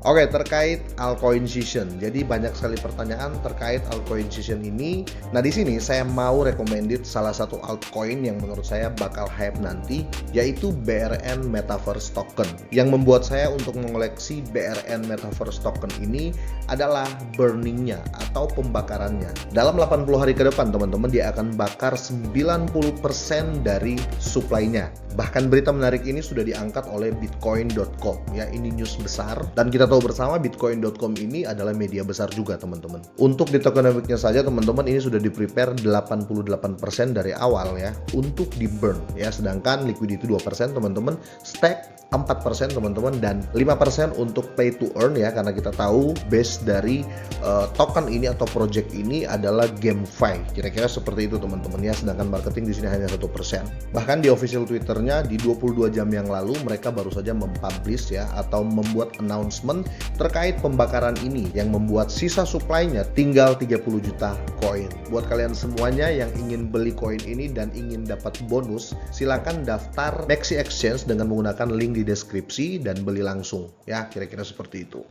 Oke, terkait altcoin season. Jadi banyak sekali pertanyaan terkait altcoin season ini. Nah, di sini saya mau recommended salah satu altcoin yang menurut saya bakal hype nanti, yaitu BRN Metaverse Token. Yang membuat saya untuk mengoleksi BRN Metaverse Token ini adalah burningnya atau pembakarannya. Dalam 80 hari ke depan, teman-teman, dia akan bakar 90% dari supply-nya. Bahkan berita menarik ini sudah diangkat oleh Bitcoin.com. Ya, ini news besar dan kita tahu bersama Bitcoin.com ini adalah media besar juga, teman-teman. Untuk di tokenomics-nya saja, teman-teman, ini sudah di-prepare 88% dari awal ya untuk di-burn ya, sedangkan liquidity 2%, teman-teman, stack 4%, teman-teman, dan 5% untuk pay to earn ya, karena kita tahu base dari token ini atau project ini adalah GameFi. Kira-kira seperti itu, teman-teman ya, sedangkan marketing di sini hanya 1%. Bahkan di official Twitternya di 22 jam yang lalu mereka baru saja mempublish ya atau membuat announcement terkait pembakaran ini yang membuat sisa supply-nya tinggal 30 juta koin. Buat kalian semuanya yang ingin beli koin ini dan ingin dapat bonus, silakan daftar Maxi Exchange dengan menggunakan link di deskripsi dan beli langsung ya, kira-kira seperti itu.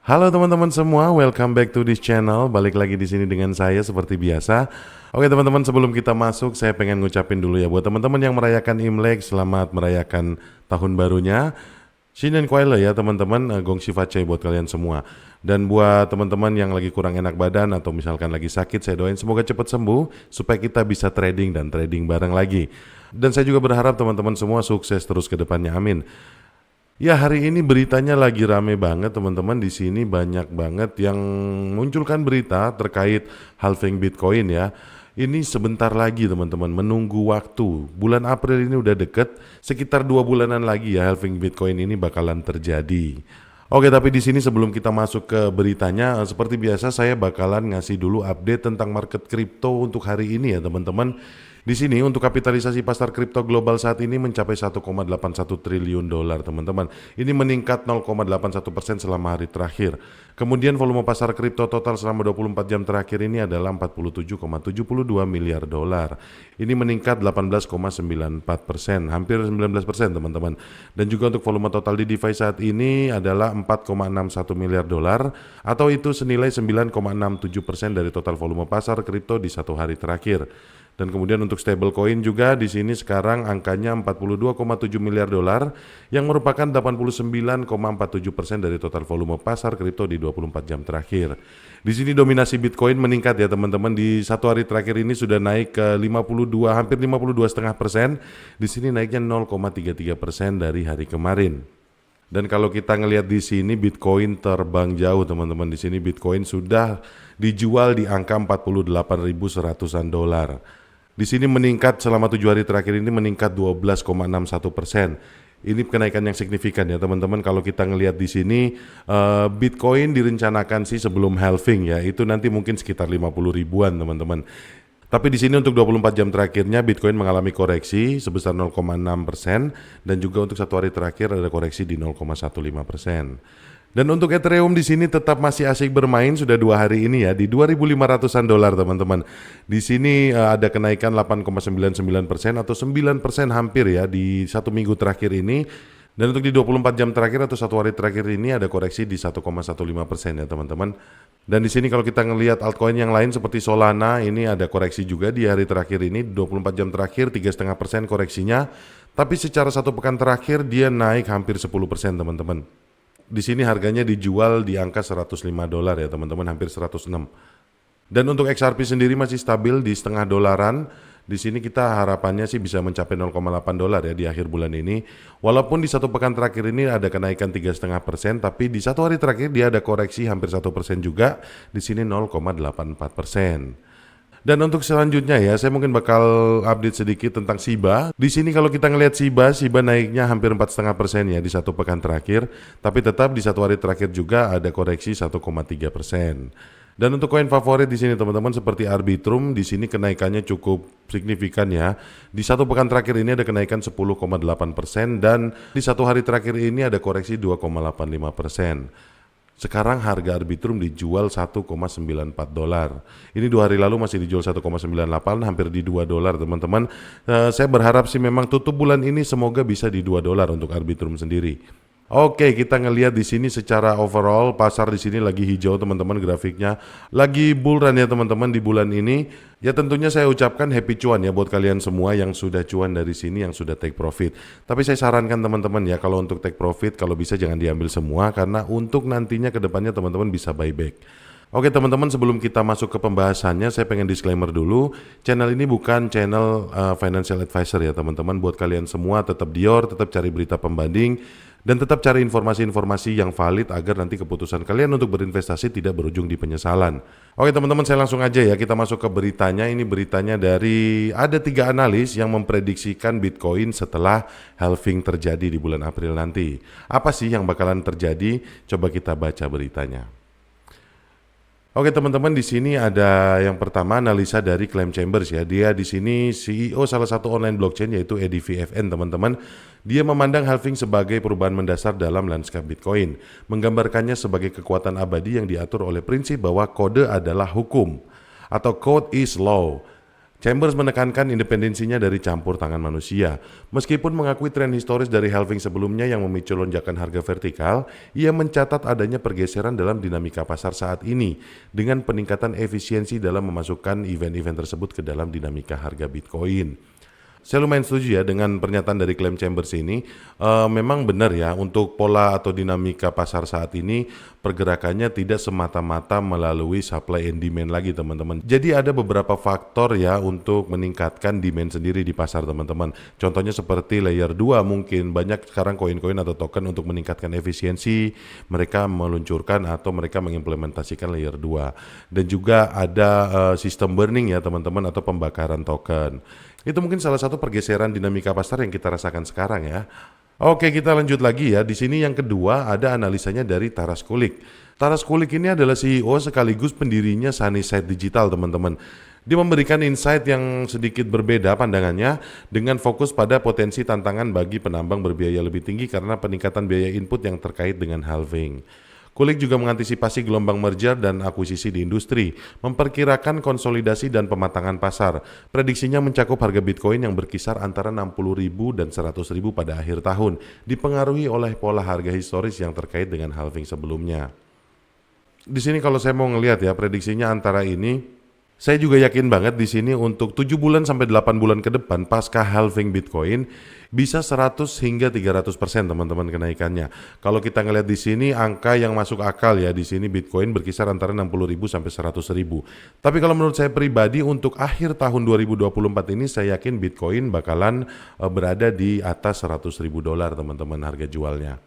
Halo teman-teman semua, welcome back to this channel. Balik lagi di sini dengan saya seperti biasa. Oke teman-teman, sebelum kita masuk, saya pengen ngucapin dulu ya buat teman-teman yang merayakan Imlek, selamat merayakan tahun barunya. Shinen Kuaile ya teman-teman, Gong Shifache buat kalian semua. Dan buat teman-teman yang lagi kurang enak badan atau misalkan lagi sakit, saya doain semoga cepat sembuh supaya kita bisa trading dan trading bareng lagi. Dan saya juga berharap teman-teman semua sukses terus ke depannya, amin. Ya, hari ini beritanya lagi rame banget teman-teman. Di sini banyak banget yang munculkan berita terkait halving Bitcoin ya. Ini sebentar lagi teman-teman, menunggu waktu. Bulan April ini udah deket, sekitar 2 bulanan lagi ya halving Bitcoin ini bakalan terjadi. Oke, tapi di sini sebelum kita masuk ke beritanya, seperti biasa saya bakalan ngasih dulu update tentang market kripto untuk hari ini ya teman-teman. Di sini untuk kapitalisasi pasar kripto global saat ini mencapai 1,81 triliun dolar, teman-teman. Ini meningkat 0,81% selama hari terakhir. Kemudian volume pasar kripto total selama 24 jam terakhir ini adalah 47,72 miliar dolar. Ini meningkat 18,94%, hampir 19%, teman-teman. Dan juga untuk volume total di DeFi saat ini adalah 4,61 miliar dolar atau itu senilai 9,67% dari total volume pasar kripto di satu hari terakhir. Dan kemudian untuk stablecoin juga di sini sekarang angkanya 42,7 miliar dolar yang merupakan 89,47% dari total volume pasar kripto di 24 jam terakhir. Di sini dominasi Bitcoin meningkat ya teman-teman, di satu hari terakhir ini sudah naik ke 52, hampir 52,5%. Di sini naiknya 0,33% dari hari kemarin. Dan kalau kita ngelihat di sini Bitcoin terbang jauh teman-teman. Di sini Bitcoin sudah dijual di angka 48.100-an dolar. Di sini meningkat selama 7 hari terakhir ini meningkat 12,61%. Ini kenaikan yang signifikan ya teman-teman. Kalau kita ngelihat di sini Bitcoin direncanakan sih sebelum halving ya, itu nanti mungkin sekitar 50 ribuan teman-teman. Tapi di sini untuk 24 jam terakhirnya Bitcoin mengalami koreksi sebesar 0,6% dan juga untuk satu hari terakhir ada koreksi di 0,15%. Dan untuk Ethereum di sini tetap masih asik bermain sudah 2 hari ini ya di 2.500-an dolar teman-teman. Di sini ada kenaikan 8,99% atau 9% hampir ya di satu minggu terakhir ini. Dan untuk di 24 jam terakhir atau satu hari terakhir ini ada koreksi di 1,15% ya teman-teman. Dan di sini kalau kita ngelihat altcoin yang lain seperti Solana ini ada koreksi juga di hari terakhir ini 24 jam terakhir 3,5% koreksinya. Tapi secara satu pekan terakhir dia naik hampir 10% teman-teman. Di sini harganya dijual di angka 105 dolar ya teman-teman, hampir 106. Dan untuk XRP sendiri masih stabil di setengah dolaran. Di sini kita harapannya sih bisa mencapai 0,8 dolar ya di akhir bulan ini. Walaupun di satu pekan terakhir ini ada kenaikan 3,5%, tapi di satu hari terakhir dia ada koreksi hampir 1% juga. Di sini 0,84%. Dan untuk selanjutnya ya, saya mungkin bakal update sedikit tentang Shiba. Di sini kalau kita ngelihat Shiba naiknya hampir 4,5% ya di satu pekan terakhir. Tapi tetap di satu hari terakhir juga ada koreksi 1,3%. Dan untuk koin favorit di sini teman-teman seperti Arbitrum, di sini kenaikannya cukup signifikan ya. Di satu pekan terakhir ini ada kenaikan 10,8% dan di satu hari terakhir ini ada koreksi 2,85%. Sekarang harga Arbitrum dijual 1,94 dolar. Ini 2 hari lalu masih dijual 1,98, hampir di 2 dolar teman-teman. Saya berharap sih memang tutup bulan ini semoga bisa di 2 dolar untuk Arbitrum sendiri. Oke, kita ngelihat di sini secara overall pasar di sini lagi hijau teman-teman, grafiknya lagi bull run ya teman-teman di bulan ini. Ya tentunya saya ucapkan happy cuan ya buat kalian semua yang sudah cuan dari sini, yang sudah take profit. Tapi saya sarankan teman-teman ya, kalau untuk take profit kalau bisa jangan diambil semua, karena untuk nantinya ke depannya teman-teman bisa buyback. Oke teman-teman, sebelum kita masuk ke pembahasannya, saya pengen disclaimer dulu. Channel ini bukan channel financial advisor ya teman-teman. Buat kalian semua tetap Dior, tetap cari berita pembanding, dan tetap cari informasi-informasi yang valid agar nanti keputusan kalian untuk berinvestasi tidak berujung di penyesalan. Oke teman-teman, saya langsung aja ya, kita masuk ke beritanya. Ini beritanya dari ada 3 analis yang memprediksikan Bitcoin setelah halving terjadi di bulan April nanti. Apa sih yang bakalan terjadi? Coba kita baca beritanya. Oke teman-teman, di sini ada yang pertama analisa dari Clem Chambers ya. Dia di sini CEO salah satu online blockchain yaitu EDVFN teman-teman. Dia memandang halving sebagai perubahan mendasar dalam lanskap Bitcoin, menggambarkannya sebagai kekuatan abadi yang diatur oleh prinsip bahwa kode adalah hukum atau code is law. Chambers menekankan independensinya dari campur tangan manusia. Meskipun mengakui tren historis dari halving sebelumnya yang memicu lonjakan harga vertikal, ia mencatat adanya pergeseran dalam dinamika pasar saat ini dengan peningkatan efisiensi dalam memasukkan event-event tersebut ke dalam dinamika harga Bitcoin. Saya lumayan setuju ya dengan pernyataan dari Clem Chambers ini. Memang benar ya, untuk pola atau dinamika pasar saat ini pergerakannya tidak semata-mata melalui supply and demand lagi teman-teman. Jadi ada beberapa faktor ya untuk meningkatkan demand sendiri di pasar teman-teman. Contohnya seperti layer 2, mungkin banyak sekarang koin-koin atau token untuk meningkatkan efisiensi, mereka meluncurkan atau mereka mengimplementasikan layer 2. Dan juga ada sistem burning ya teman-teman, atau pembakaran token. Itu mungkin salah satu pergeseran dinamika pasar yang kita rasakan sekarang ya. Oke, kita lanjut lagi ya. Di sini yang kedua ada analisanya dari Taras Kulik. Taras Kulik ini adalah CEO sekaligus pendirinya Sunnyside Digital teman-teman. Dia memberikan insight yang sedikit berbeda pandangannya dengan fokus pada potensi tantangan bagi penambang berbiaya lebih tinggi karena peningkatan biaya input yang terkait dengan halving. Kulik juga mengantisipasi gelombang merger dan akuisisi di industri, memperkirakan konsolidasi dan pematangan pasar. Prediksinya mencakup harga Bitcoin yang berkisar antara 60.000 dan 100.000 pada akhir tahun, dipengaruhi oleh pola harga historis yang terkait dengan halving sebelumnya. Di sini kalau saya mau ngelihat ya, prediksinya antara ini, saya juga yakin banget di sini untuk 7 bulan sampai 8 bulan ke depan pasca halving Bitcoin bisa 100 hingga 300% teman-teman kenaikannya. Kalau kita ngelihat di sini angka yang masuk akal ya, di sini Bitcoin berkisar antara 60.000 sampai 100.000. Tapi kalau menurut saya pribadi untuk akhir tahun 2024 ini saya yakin Bitcoin bakalan berada di atas $100.000 teman-teman harga jualnya.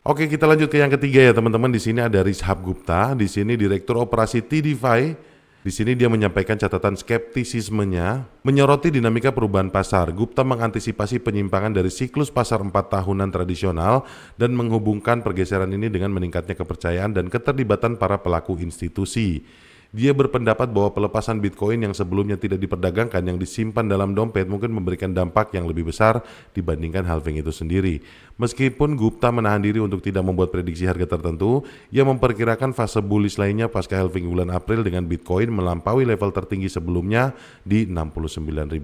Oke, kita lanjut ke yang ketiga ya teman-teman. Di sini ada Rishab Gupta, di sini Direktur Operasi TDFI. Di sini dia menyampaikan catatan skeptisismenya, menyoroti dinamika perubahan pasar. Gupta mengantisipasi penyimpangan dari siklus pasar 4 tahunan tradisional dan menghubungkan pergeseran ini dengan meningkatnya kepercayaan dan keterlibatan para pelaku institusi. Dia berpendapat bahwa pelepasan Bitcoin yang sebelumnya tidak diperdagangkan, yang disimpan dalam dompet, mungkin memberikan dampak yang lebih besar dibandingkan halving itu sendiri. Meskipun Gupta menahan diri untuk tidak membuat prediksi harga tertentu, ia memperkirakan fase bullish lainnya pasca halving bulan April dengan Bitcoin melampaui level tertinggi sebelumnya di $69.000.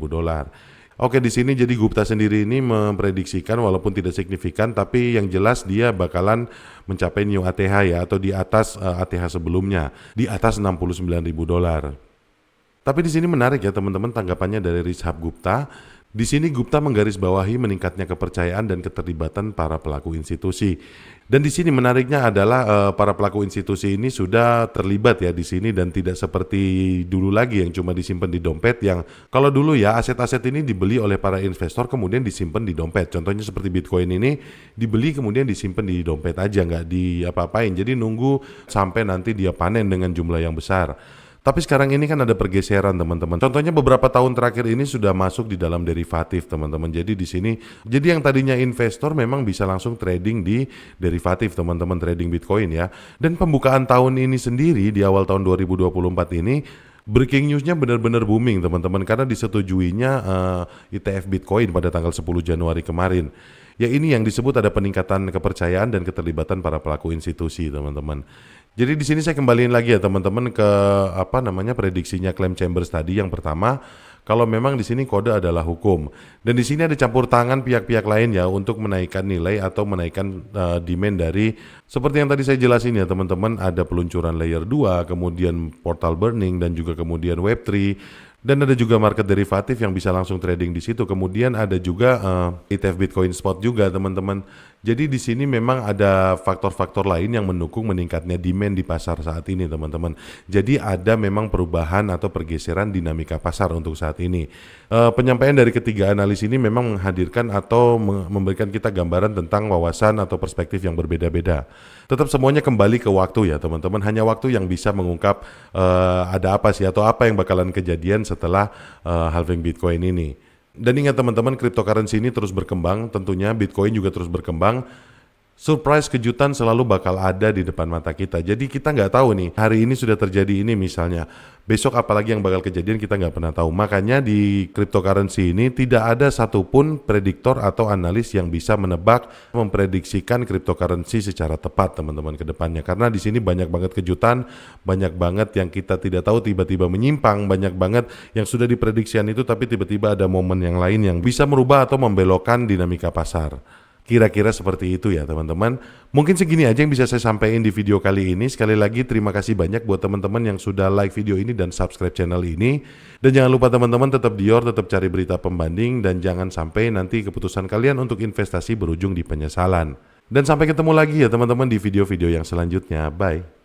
Oke, di sini jadi Gupta sendiri ini memprediksikan walaupun tidak signifikan, tapi yang jelas dia bakalan mencapai new ATH ya, atau di atas ATH sebelumnya, di atas $69.000. Tapi di sini menarik ya teman-teman tanggapannya dari Rishab Gupta. Di sini Gupta menggarisbawahi meningkatnya kepercayaan dan keterlibatan para pelaku institusi. Dan di sini menariknya adalah para pelaku institusi ini sudah terlibat ya di sini dan tidak seperti dulu lagi yang cuma disimpan di dompet, yang kalau dulu ya aset-aset ini dibeli oleh para investor kemudian disimpan di dompet. Contohnya seperti Bitcoin ini dibeli kemudian disimpan di dompet aja, nggak diapa-apain. Jadi nunggu sampai nanti dia panen dengan jumlah yang besar. Tapi sekarang ini kan ada pergeseran teman-teman. Contohnya beberapa tahun terakhir ini sudah masuk di dalam derivatif teman-teman. Jadi di sini, jadi yang tadinya investor memang bisa langsung trading di derivatif teman-teman, trading Bitcoin ya. Dan pembukaan tahun ini sendiri di awal tahun 2024 ini, breaking newsnya benar-benar booming teman-teman, karena disetujuinya ETF Bitcoin pada tanggal 10 Januari kemarin. Ya ini yang disebut ada peningkatan kepercayaan dan keterlibatan para pelaku institusi teman-teman. Jadi di sini saya kembaliin lagi ya teman-teman ke prediksinya Clem Chambers tadi. Yang pertama, kalau memang di sini kode adalah hukum. Dan di sini ada campur tangan pihak-pihak lain ya untuk menaikkan nilai atau menaikkan demand dari seperti yang tadi saya jelasin ya teman-teman, ada peluncuran layer 2, kemudian portal burning dan juga kemudian web3. Dan ada juga market derivatif yang bisa langsung trading di situ. Kemudian ada juga ETF Bitcoin Spot juga teman-teman. Jadi di sini memang ada faktor-faktor lain yang mendukung meningkatnya demand di pasar saat ini teman-teman. Jadi ada memang perubahan atau pergeseran dinamika pasar untuk saat ini. Penyampaian dari ketiga analis ini memang menghadirkan atau memberikan kita gambaran tentang wawasan atau perspektif yang berbeda-beda. Tetap semuanya kembali ke waktu ya teman-teman. Hanya waktu yang bisa mengungkap ada apa sih atau apa yang bakalan kejadian setelah halving Bitcoin ini. Dan ingat teman-teman, cryptocurrency ini terus berkembang, tentunya Bitcoin juga terus berkembang. Surprise, kejutan selalu bakal ada di depan mata kita. Jadi kita nggak tahu nih, hari ini sudah terjadi ini misalnya, besok apalagi yang bakal kejadian kita nggak pernah tahu. Makanya di cryptocurrency ini tidak ada satupun prediktor atau analis yang bisa menebak, memprediksikan cryptocurrency secara tepat teman-teman ke depannya. Karena di sini banyak banget kejutan, banyak banget yang kita tidak tahu tiba-tiba menyimpang, banyak banget yang sudah diprediksikan itu tapi tiba-tiba ada momen yang lain yang bisa merubah atau membelokkan dinamika pasar. Kira-kira seperti itu ya teman-teman. Mungkin segini aja yang bisa saya sampaikan di video kali ini. Sekali lagi terima kasih banyak buat teman-teman yang sudah like video ini dan subscribe channel ini. Dan jangan lupa teman-teman tetap dior, tetap cari berita pembanding. Dan jangan sampai nanti keputusan kalian untuk investasi berujung di penyesalan. Dan sampai ketemu lagi ya teman-teman di video-video yang selanjutnya. Bye.